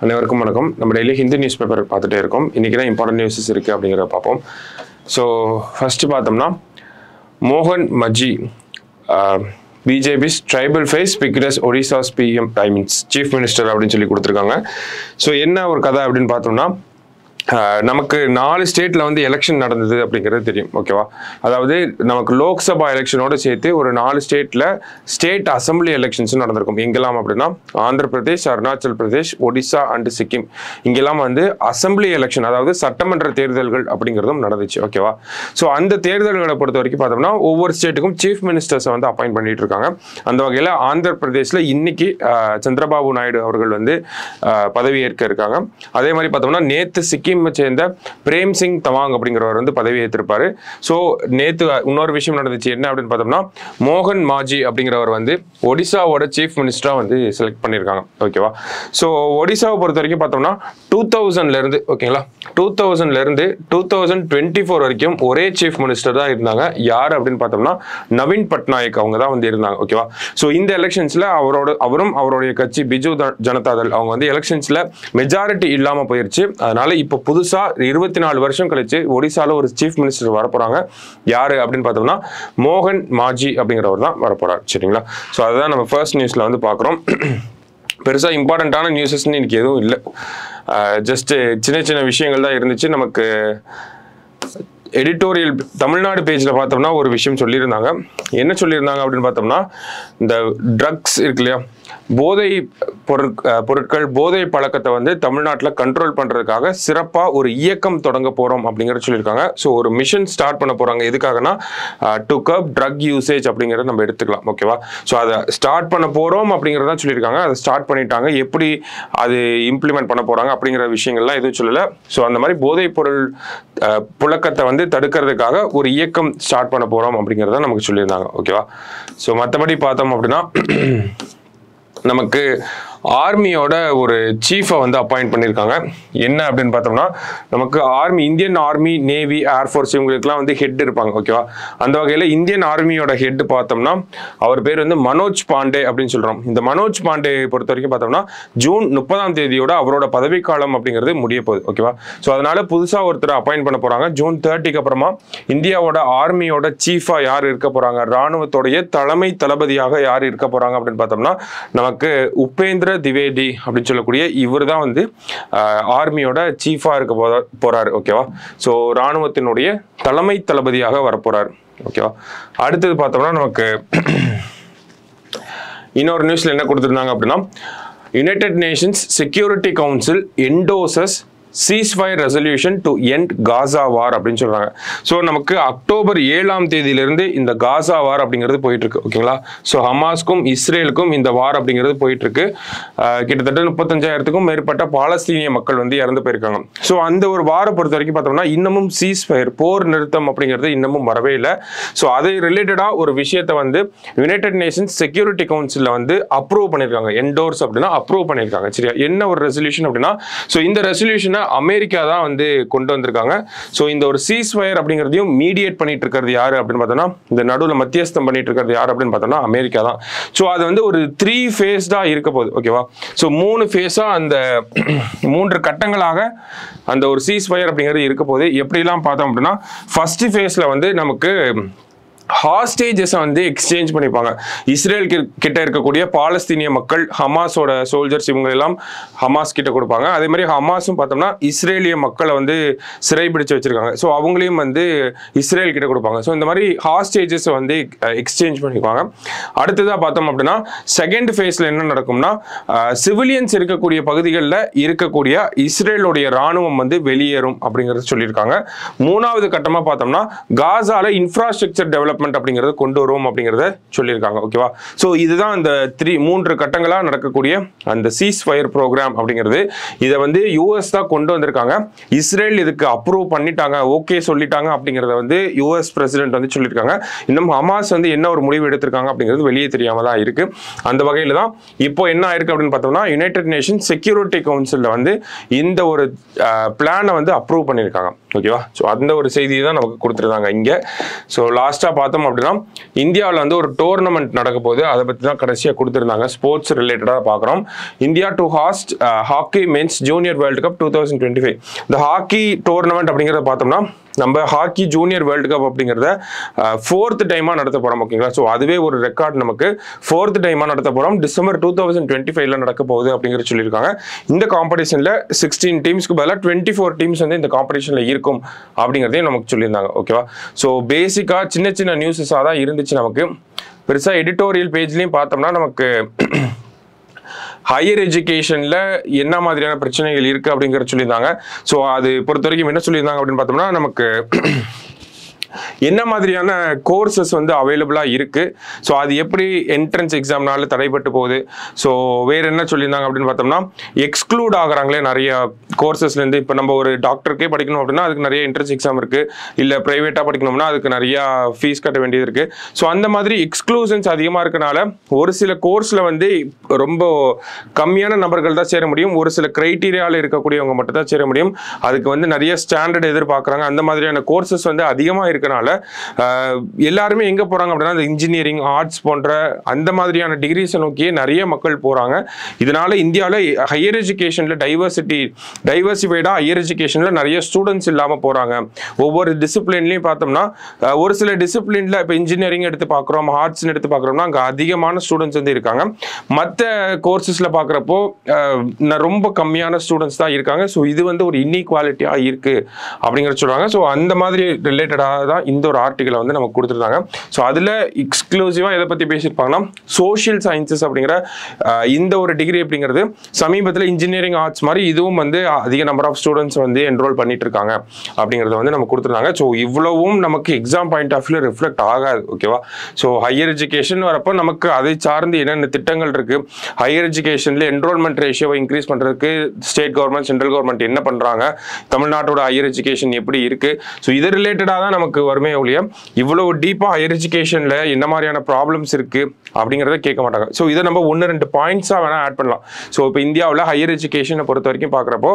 அனைவருக்கும் வணக்கம். நம்ம டெய்லி ஹிந்தி நியூஸ் பேப்பர் பார்த்துட்டே இருக்கோம். இன்றைக்கி தான் இம்பார்ட்டன்ட் நியூஸஸ் இருக்குது அப்படிங்கிறத பார்ப்போம். ஸோ ஃபஸ்ட்டு பார்த்தோம்னா மோகன் Majhi BJP's tribal face becomes Odisha's PM timings chief minister அப்படின்னு சொல்லி கொடுத்துருக்காங்க. ஸோ என்ன ஒரு கதை அப்படின்னு பார்த்தோம்னா நமக்கு 4 ஸ்டேட்டில் வந்து எலெக்ஷன் நடந்தது அப்படிங்கிறது தெரியும். ஓகேவா? அதாவது நமக்கு லோக்சபா எலெக்ஷனோடு சேர்த்து ஒரு 4 ஸ்டேட்டில் ஸ்டேட் அசம்பிளி எலெக்ஷன்ஸும் நடந்திருக்கும். எங்கெல்லாம் அப்படின்னா ஆந்திர பிரதேஷ், அருணாச்சல் பிரதேஷ், ஒடிசா அண்ட் சிக்கிம். இங்கெல்லாம் வந்து அசம்பிளி எலெக்ஷன், அதாவது சட்டமன்ற தேர்தல்கள் அப்படிங்கிறதும் நடந்துச்சு. ஓகேவா? ஸோ அந்த தேர்தல்களை பொறுத்த வரைக்கும் பார்த்தோம்னா ஒவ்வொரு ஸ்டேட்டுக்கும் சீஃப் மினிஸ்டர்ஸை வந்து அப்பாயிண்ட் பண்ணிட்டு இருக்காங்க. அந்த வகையில் ஆந்திர பிரதேஷில் இன்னைக்கு சந்திரபாபு நாயுடு அவர்கள் வந்து பதவியேற்க இருக்காங்க. அதே மாதிரி பார்த்தோம்னா நேற்று சிக்கிம் சேர்ந்த பிரேம் சிங் தவாங் அப்படிங்கிறவர் வந்து பதவி ஏற்றிருப்பாரு. ஸோ நேற்று இன்னொரு விஷயம் நடந்துச்சு. என்ன அப்படின்னு பார்த்தோம்னா மோகன் மாஜி அப்படிங்கிறவர் வந்து ஒடிசாவோட சீஃப் மினிஸ்டராக வந்து செலக்ட் பண்ணியிருக்காங்க. ஓகேவா? ஸோ ஒடிசாவை பொறுத்த வரைக்கும் பார்த்தோம்னா 2000லேருந்து ஓகேங்களா 2000லேருந்து 2024 வரைக்கும் ஒரே சீஃப் மினிஸ்டர் தான் இருந்தாங்க. யார் அப்படின்னு பார்த்தோம்னா நவீன் பட்நாயக் அவங்க தான் வந்து இருந்தாங்க. ஓகேவா? ஸோ இந்த எலெக்ஷன்ஸில் அவரும் அவருடைய கட்சி பிஜு ஜனதாதள் அவங்க வந்து எலெக்ஷன்ஸில் மெஜாரிட்டி இல்லாமல் போயிருச்சு. அதனால இப்போ புதுசாக 24 வருஷம் கழிச்சு ஒடிசால ஒரு சீஃப் மினிஸ்டர் வரப்போறாங்க. யாரு அப்படின்னு பார்த்தோம்னா மோகன் மாஜி அப்படிங்கிறவர் தான் வரப்போறார். சரிங்களா? ஸோ அதுதான் நம்ம ஃபர்ஸ்ட் நியூஸ்ல வந்து பார்க்குறோம். பெருசாக இம்பார்ட்டண்ட்டான நியூஸஸ்ன்னு இன்னைக்கு எதுவும் இல்லை. ஜஸ்ட் சின்ன சின்ன விஷயங்கள் தான் இருந்துச்சு. நமக்கு எடிட்டோரியல் தமிழ்நாடு பேஜில் பார்த்தோம்னா ஒரு விஷயம் சொல்லியிருந்தாங்க. என்ன சொல்லியிருந்தாங்க அப்படின்னு பார்த்தோம்னா இந்த ட்ரக்ஸ் இருக்கு இல்லையா, போதை பொருட்கள் போதை பழக்கத்தை வந்து தமிழ்நாட்டில் கண்ட்ரோல் பண்ணுறதுக்காக சிறப்பாக ஒரு இயக்கம் தொடங்க போகிறோம் அப்படிங்கிறத சொல்லியிருக்காங்க. ஸோ ஒரு மிஷன் ஸ்டார்ட் பண்ண போகிறாங்க. எதுக்காகனா டு கர்ப் ட்ரக் யூசேஜ் அப்படிங்கிறத நம்ம எடுத்துக்கலாம். ஓகேவா? ஸோ அதை ஸ்டார்ட் பண்ண போகிறோம் அப்படிங்கிறதான் சொல்லியிருக்காங்க. அதை ஸ்டார்ட் பண்ணிட்டாங்க. எப்படி அது இம்ப்ளிமெண்ட் பண்ண போகிறாங்க அப்படிங்கிற விஷயங்கள்லாம் எதுவும் சொல்லலை. ஸோ அந்த மாதிரி போதைப் பொருள் புழக்கத்தை வந்து தடுக்கிறதுக்காக ஒரு இயக்கம் ஸ்டார்ட் பண்ண போகிறோம் அப்படிங்கிறத நமக்கு சொல்லியிருந்தாங்க. ஓகேவா? ஸோ மற்றபடி பார்த்தோம் அப்படின்னா நமக்கு ஆர்மியோட ஒரு சீஃபை வந்து அப்பாயிண்ட் பண்ணியிருக்காங்க. என்ன அப்படின்னு பார்த்தோம்னா நமக்கு army, Indian army, navy, air force இவங்களுக்குலாம் வந்து ஹெட் இருப்பாங்க. ஓகேவா? அந்த வகையில் இந்தியன் ஆர்மியோட ஹெட் பார்த்தோம்னா அவர் பேர் வந்து மனோஜ் பாண்டே அப்படின்னு சொல்கிறோம். இந்த மனோஜ் பாண்டே பொறுத்த வரைக்கும் பார்த்தோம்னா ஜூன் 30ஆம் தேதியோட அவரோட பதவிக்காலம் அப்படிங்கிறது முடிய போகுது. ஓகேவா? ஸோ அதனால புதுசாக ஒருத்தர் அப்பாயிண்ட் பண்ண போகிறாங்க. ஜூன் 30க்கு அப்புறமா இந்தியாவோட ஆர்மியோட சீஃபாக யார் இருக்க போகிறாங்க, ராணுவத்தோடைய தலைமை தளபதியாக யார் இருக்க போகிறாங்க அப்படின்னு பார்த்தோம்னா நமக்கு உபேந்திர திவேதி அப்படின்னு சொல்லக்கூடிய இவர் தான் வந்து ஆர்மியோட சீஃபா இருக்க போறாரு. ஓகேவா? ஸோ ராணுவத்தினுடைய தலைமை தளபதியாக வரப்போறார். ஓகேவா? அடுத்தது பார்த்தோம்னா நமக்கு இன்னொரு நியூஸ்ல என்ன கொடுத்திருந்தாங்க அப்படின்னா United Nations Security Council endorses ceasefire resolution to end Gaza war அப்படின்னு சொல்றாங்க. ஸோ நமக்கு அக்டோபர் 7ஆம் தேதியிலிருந்து இந்த காசா வார் அப்படிங்கிறது போயிட்டு இருக்கு. ஓகேங்களா? ஸோ ஹமாஸ்க்கும் இஸ்ரேலுக்கும் இந்த வார் அப்படிங்கிறது போயிட்டு இருக்கு. கிட்டத்தட்ட 35,000க்கும் மேற்பட்ட பாலஸ்தீனிய மக்கள் வந்து இறந்து போயிருக்காங்க. ஸோ அந்த ஒரு வாரை பொறுத்த வரைக்கும் பார்த்தோம்னா இன்னமும் சீஸ்ஃபயர் போர் நிறுத்தம் அப்படிங்கிறது இன்னமும் வரவே இல்லை. ஸோ அதை ரிலேட்டடாக ஒரு விஷயத்தை வந்து யுனைடெட் நேஷன்ஸ் செக்யூரிட்டி கவுன்சிலில் வந்து அப்ரூவ் பண்ணியிருக்காங்க. என்டோர்ஸ் அப்படின்னா அப்ரூவ் பண்ணியிருக்காங்க. சரியா? என்ன ஒரு ரெசல்யூஷன் அப்படின்னா ஸோ இந்த ரெசல்யூஷனை அமெரிக்கா தான் வந்து கொண்டு வந்திருக்காங்க. ஸோ இந்த ஒரு சீஸ்ஃபயர் அப்படிங்கிறதையும் மீடியேட் பண்ணிட்டு இருக்கிறது யாரு அப்படின்னு பார்த்தோம்னா இந்த நடுவில் மத்தியஸ்தம் பண்ணிட்டு இருக்கிறது யார் அப்படின்னு பார்த்தோம்னா அமெரிக்கா தான். ஸோ அது வந்து ஒரு 3 ஃபேஸ்டா இருக்க போகுது. ஓகேவா? ஸோ 3 ஃபேஸா அந்த 3 கட்டங்களாக அந்த ஒரு சீஸ்ஃபயர் அப்படிங்கிறது இருக்க போகுது. எப்படிலாம் பார்த்தோம் அப்படின்னா ஃபர்ஸ்ட் ஃபேஸ்ல வந்து நமக்கு ஹாஸ்டேஜஸ் வந்து எக்ஸ்சேஞ்ச் பண்ணிப்பாங்க. இஸ்ரேல் கிட்ட இருக்கக்கூடிய பாலஸ்தீனிய மக்கள் ஹமாஸோட சோல்ஜர்ஸ் இவங்க எல்லாம் ஹமாஸ் கிட்ட கொடுப்பாங்க. அதே மாதிரி ஹமாஸும் பார்த்தோம்னா இஸ்ரேலிய மக்களை வந்து சிறைபிடிச்சு வச்சிருக்காங்க. ஸோ அவங்களையும் வந்து இஸ்ரேல் கிட்ட கொடுப்பாங்க. ஸோ இந்த மாதிரி ஹாஸ்டேஜஸ் வந்து எக்ஸ்சேஞ்ச் பண்ணிப்பாங்க. அடுத்ததாக பார்த்தோம் அப்படின்னா செகண்ட் ஃபேஸ்ல என்ன நடக்கும்னா சிவிலியன்ஸ் இருக்கக்கூடிய பகுதிகளில் இருக்கக்கூடிய இஸ்ரேலுடைய ராணுவம் வந்து வெளியேறும் அப்படிங்கிறத சொல்லியிருக்காங்க. 3வது கட்டமாக பார்த்தோம்னா காசால இன்ஃப்ராஸ்ட்ரக்சர் டெவலப்மெண்ட் அப்படிங்கறது கொண்டு வருவோம் அப்படிங்கறத சொல்லியிருக்காங்க. ஓகேவா? சோ இதுதான் இந்த 3 கட்டங்களா நடக்கக்கூடிய அந்த சீஸ்ஃபயர் ப்ரோக்ராம் அப்படிங்கிறது. இதை வந்து யூஎஸ் தான் கொண்டு வந்திருக்காங்க. இஸ்ரேல் இதுக்கு அப்ரூவ் பண்ணிட்டாங்க, ஓகே சொல்லிட்டாங்க அப்படிங்கறத வந்து யூஎஸ் பிரசிடென்ட் வந்து சொல்லியிருக்காங்க. இன்னும் ஹமாஸ் வந்து என்ன ஒரு முடிவு எடுத்திருக்காங்க அப்படிங்கிறது வெளியே தெரியாம தான் இருக்கு. அந்த வகையில தான் இப்போ என்ன ஆயிருக்கு அப்படின்னு பார்த்தோம்னா யுனைடெட் நேஷன்ஸ் செக்யூரிட்டி கவுன்சில்ல வந்து இந்த ஒரு பிளானை வந்து அப்ரூவ் பண்ணியிருக்காங்க. ஓகேவா. ஸோ அந்த ஒரு செய்தி தான் நமக்கு கொடுத்துருந்தாங்க இங்கே. ஸோ லாஸ்ட்டாக பார்த்தோம் அப்படின்னா இந்தியாவில் வந்து ஒரு டோர்னமெண்ட் நடக்க போகுது, அதை பற்றி தான் கடைசியாக கொடுத்துருந்தாங்க. ஸ்போர்ட்ஸ் ரிலேட்டடாக பார்க்குறோம். India to host hockey men's junior world cup 2025. இந்த ஹாக்கி டோர்னமெண்ட் அப்படிங்கிறத பார்த்தோம்னா நம்ம ஹாக்கி ஜூனியர் வேர்ல்டு கப் அப்படிங்கிறத 4th டைமாக நடத்த போகிறோம். ஓகேங்களா. ஸோ அதுவே ஒரு ரெக்கார்ட், நமக்கு 4th டைமாக நடத்த போகிறோம். டிசம்பர் 2025 நடக்க போகுது அப்படிங்கிற சொல்லியிருக்காங்க. இந்த காம்படிஷனில் 16 டீம்ஸ்க்கு பதிலாக 24 டீம்ஸ் வந்து இந்த காம்படிஷனில் இருக்கும் அப்படிங்கிறதையும் நமக்கு சொல்லியிருந்தாங்க. ஓகேவா. ஸோ பேசிக்காக சின்ன சின்ன நியூஸஸாக தான் இருந்துச்சு. நமக்கு பெருசாக எடிட்டோரியல் பேஜ்லையும் பார்த்தோம்னா நமக்கு ஹையர் எஜுகேஷனில் என்ன மாதிரியான பிரச்சனைகள் இருக்குது அப்படிங்கிற சொல்லியிருந்தாங்க. ஸோ அது பொறுத்த வரைக்கும் என்ன சொல்லியிருந்தாங்க அப்படின்னு பார்த்தோம்னா நமக்கு என்ன மாதிரியான கோர்சஸ் வந்து அவைலபிளாக இருக்குது, ஸோ அது எப்படி என்ட்ரன்ஸ் எக்ஸாம்னால தடைப்பட்டு போகுது, ஸோ வேறு என்ன சொல்லியிருந்தாங்க அப்படின்னு பார்த்தோம்னா எக்ஸ்க்ளூட் ஆகுறாங்களே நிறைய கோர்சஸ்லேருந்து. இப்போ நம்ம ஒரு டாக்டருக்கே படிக்கணும் அப்படின்னா அதுக்கு நிறைய என்ட்ரன்ஸ் எக்ஸாம் இருக்குது, இல்லை ப்ரைவேட்டாக படிக்கணும்னா அதுக்கு நிறையா ஃபீஸ் கட்ட வேண்டியது இருக்குது. ஸோ அந்த மாதிரி எக்ஸ்க்ளூஷன்ஸ் அதிகமாக இருக்கனால ஒரு சில கோர்ஸில் வந்து ரொம்ப கம்மியான நபர்கள் தான் சேர முடியும், ஒரு சில க்ரைட்டீரியாவில் இருக்கக்கூடியவங்க மட்டும் தான் சேர முடியும். அதுக்கு வந்து நிறைய ஸ்டாண்டர்ட் எதிர்பார்க்குறாங்க. அந்த மாதிரியான கோர்சஸ் வந்து அதிகமாக இருக்கனால எல்லாருமே எங்க போறாங்க அப்படின்னா இந்த இன்ஜினியரிங், ஆர்ட்ஸ் போன்ற அந்த மாதிரியான டிகிரிஸை நோக்கியே நிறைய மக்கள் போறாங்க. இதனால இந்தியாவில் ஹையர் எஜுகேஷன்ல டைவர்சிஃபைடா ஹையர் எஜுகேஷன்ல நிறைய ஸ்டூடெண்ட்ஸ் இல்லாம போறாங்க. ஒவ்வொரு டிசிப்ளின்லையும் பார்த்தோம்னா ஒரு சில டிசிப்ளின்ல இப்போ இன்ஜினியரிங் எடுத்து பார்க்குறோம், ஆர்ட்ஸ் எடுத்து பார்க்குறோம்னா அங்கே அதிகமான ஸ்டூடெண்ட்ஸ் வந்து இருக்காங்க. மற்ற கோர்சஸ்ல பார்க்குறப்போ ரொம்ப கம்மியான ஸ்டூடெண்ட்ஸ் தான் இருக்காங்க. ஸோ இது வந்து ஒரு இன்இக்வாலிட்டியா இருக்கு அப்படிங்கிற சொல்றாங்க. ஸோ அந்த மாதிரி ரிலேட்டடாக தான் இந்த ஒரு ஆர்டிகலை வந்து நமக்கு கொடுத்துருந்தாங்க. ஸோ அதில் எக்ஸ்க்ளூசிவாக எதை பற்றி பேசியிருப்பாங்கன்னா சோஷியல் சயின்சஸ் அப்படிங்கிற இந்த ஒரு டிகிரி அப்படிங்கிறது சமீபத்தில் இன்ஜினியரிங் ஆர்ட்ஸ் மாதிரி இதுவும் வந்து அதிக நம்பர் ஆஃப் ஸ்டூடெண்ட்ஸ் வந்து என்ரோல் பண்ணிட்டு இருக்காங்க அப்படிங்கிறத வந்து நம்ம கொடுத்துருந்தாங்க. ஸோ இவ்வளவும் நமக்கு exam point of view reflect ஆகாது. ஓகேவா. ஸோ ஹையர் எஜுகேஷன் வரப்போ நமக்கு அதை சார்ந்து என்னென்ன திட்டங்கள் இருக்கு, ஹையர் எஜுகேஷன்ல என்ரோல்மெண்ட் ரேஷியோவை இன்க்ரீஸ் பண்றதுக்கு ஸ்டேட் கவர்மெண்ட், சென்ட்ரல் கவர்மெண்ட் என்ன பண்றாங்க, தமிழ்நாட்டோட ஹையர் எஜுகேஷன் எப்படி இருக்கு, ஸோ இது ரிலேட்டடாக தான் நமக்கு வருமே ஒழிய இவ்வளவு டீப்பா ஹையர் எஜுகேஷன்ல என்ன மாதிரியான ப்ராப்ளம்ஸ் இருக்கு அப்படிங்கறத கேட்க மாட்டாங்க. ஸோ இதை நம்ம 1-2 பாயிண்ட்ஸா வேணா ஆட் பண்ணலாம். ஸோ இப்போ இந்தியாவில் ஹையர் எஜுகேஷனை பொறுத்த வரைக்கும் பார்க்குறப்போ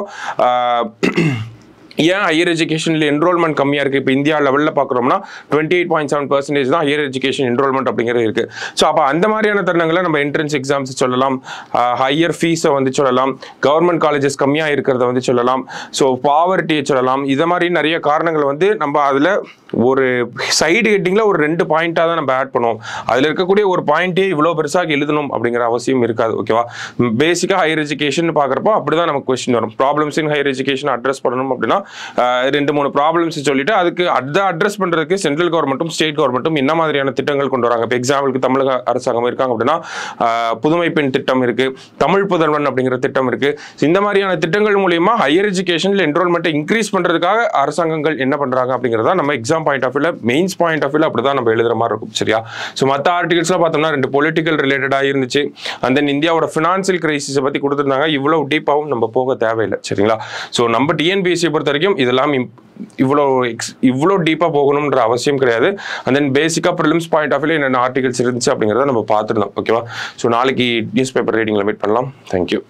ஏன் ஹையர் எஜுகேஷனில் என்ரோல்மெண்ட் கம்மியாக இருக்குது, இப்போ இந்தியா லெவலில் பார்க்குறோம்னா 28.7% தான் ஹையர் எஜுகேஷன் என்ரோல்மெண்ட் அப்படிங்கிறது இருக்குது. ஸோ அப்போ அந்த மாதிரியான தருணங்களை நம்ம என்ட்ரன்ஸ் எக்ஸாம்ஸ் சொல்லலாம், ஹையர் ஃபீஸை வந்து சொல்லலாம், கவர்மெண்ட் காலேஜஸ் கம்மியாக இருக்கிறத வந்து சொல்லலாம், ஸோ பாவர்ட்டியை சொல்லலாம். இதை மாதிரி நிறைய காரணங்கள் வந்து நம்ம அதில் ஒரு சைடு ஹெட்டிங்கில் ஒரு 2 பாயிண்ட்டாக தான் நம்ம ஆட் பண்ணுவோம். அதில் இருக்கக்கூடிய ஒரு பாயிண்ட்டே இவ்வளோ பெருசாக எழுதணும் அப்படிங்கிற அவசியம் இருக்காது. ஓகேவா. பேசிக்காக ஹையர் எஜுகேஷன் பார்க்குறப்போ அப்படி தான் நமக்கு கொஸ்டின் வரும். Problems in higher education address பண்ணணும் அப்படின்னா 2-3 ப்ராப்ளம்ஸ் சொல்லிட்டு அதுக்கு அதை அட்ரஸ் பண்ணுறதுக்கு சென்ட்ரல் கவர்மெண்ட்டும் ஸ்டேட் கவர்மெண்ட்டும் என்ன மாதிரியான திட்டங்கள் கொண்டு வராங்க. இப்போ எக்ஸாம்பிளுக்கு தமிழக அரசாங்கம் இருக்காங்க அப்படின்னா புதுமை பெண் திட்டம் இருக்குது, தமிழ் புதல்வன் அப்படிங்கிற திட்டம் இருக்குது. இந்த மாதிரியான திட்டங்கள் மூலியமா ஹையர் எஜுகேஷனில் என்ரோல்மெண்ட்டை இன்க்ரீஸ் பண்ணுறதுக்காக அரசாங்கங்கள் என்ன பண்ணுறாங்க அப்படிங்கிறதா நம்ம எக்ஸாம் பாயிண்ட் ஆஃப் வியூல, மெயின்ஸ் பாயிண்ட் ஆஃப் வியூல அப்படிதான் நம்ம எழுதுற மாதிரி இருக்கும். சரியா. ஸோ மற்ற ஆர்டிகல்ஸ்லாம் பார்த்தோம்னா 2 பொலிட்டிக்கல் ரிலேட்டடாக இருந்துச்சு. அண்ட் தென் இந்தியாவோட ஃபினான்சியல் கிரைசிஸை பற்றி கொடுத்துருந்தாங்க. இவ்வளோ டீப்பாகவும் நம்ம போக தேவையில்லை. சரிங்களா. ஸோ நம்ம டிஎன்பிஎஸ்சியை பொறுத்த வரைக்கும் இதெல்லாம் இவ்வளோ டீப்பாக போகணுன்ற அவசியம் கிடையாது. அண்ட் தென் பேசிக்காக ப்ரிலிம்ஸ் பாயிண்ட் ஆஃப் வியூல என்னென்ன ஆர்டிகல்ஸ் இருந்துச்சு அப்படிங்கிறத நம்ம பார்த்துருந்தோம். ஓகேவா. ஸோ நாளைக்கு நியூஸ் பேப்பர் ரீடிங்கில் மீட் பண்ணலாம். தேங்க்யூ.